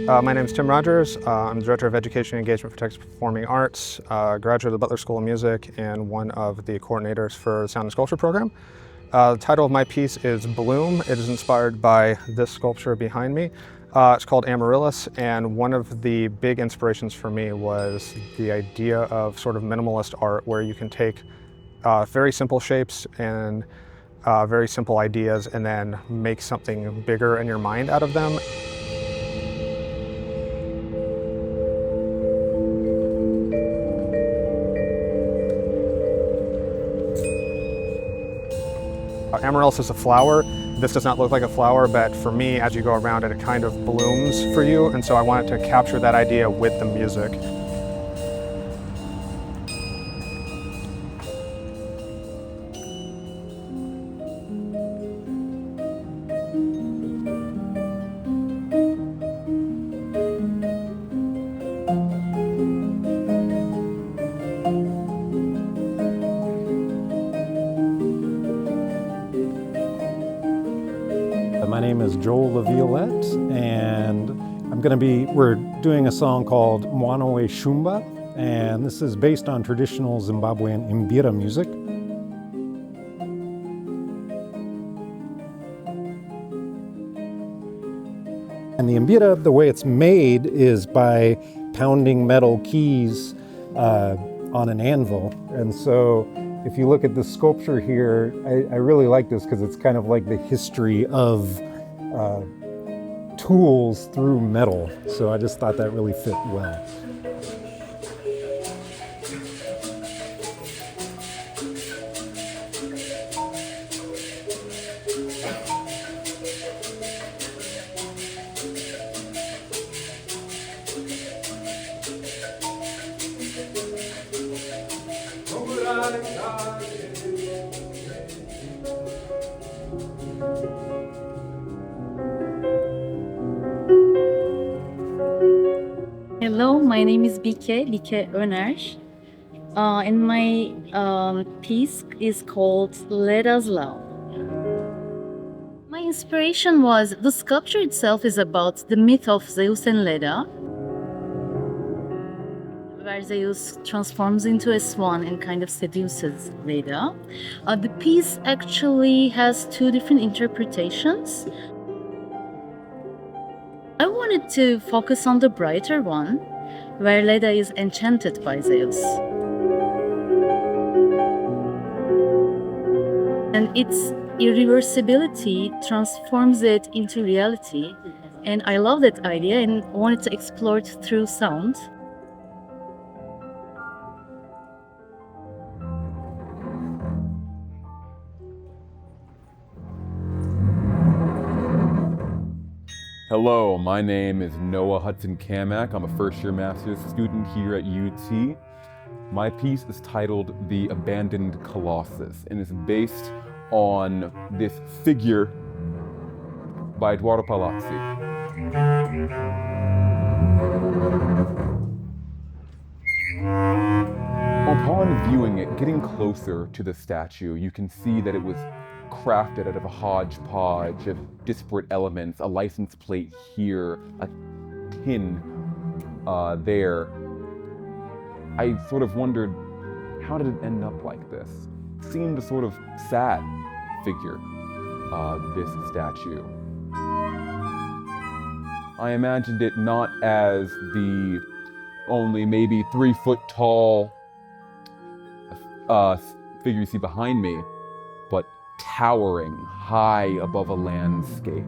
My name is Tim Rogers. I'm the Director of Education and Engagement for Texas Performing Arts, graduate of the Butler School of Music, and one of the coordinators for the Sound and Sculpture program. The title of my piece is Bloom. It is inspired by this sculpture behind me. It's called Amaryllis, and one of the big inspirations for me was the idea of sort of minimalist art where you can take very simple shapes and very simple ideas and then make something bigger in your mind out of them. Amaryllis is a flower. This does not look like a flower, but for me, as you go around it, it kind of blooms for you, and so I wanted to capture that idea with the music. My name is Joel LaViolette, and we're doing a song called Mwanawe Shumba, and this is based on traditional Zimbabwean Mbira music. And the Mbira, the way it's made is by pounding metal keys on an anvil. And so if you look at the sculpture here, I really like this because it's kind of like the history of tools through metal. So I just thought that really fit well. Hello, my name is Bike Öner, and my piece is called Let Us Love. My inspiration was the sculpture itself is about the myth of Zeus and Leda, where Zeus transforms into a swan and kind of seduces Leda. The piece actually has two different interpretations. I wanted to focus on the brighter one, where Leda is enchanted by Zeus. And its irreversibility transforms it into reality. And I love that idea and wanted to explore it through sound. Hello, my name is Noah Hudson Kamak. I'm a first-year master's student here at UT. My piece is titled The Abandoned Colossus and is based on this figure by Eduardo Palazzi. Upon viewing it, getting closer to the statue, you can see that it was crafted out of a hodgepodge of disparate elements, a license plate here, a tin there. I sort of wondered, how did it end up like this? It seemed a sort of sad figure, this statue. I imagined it not as the only maybe 3 foot tall figure you see behind me, but towering high above a landscape.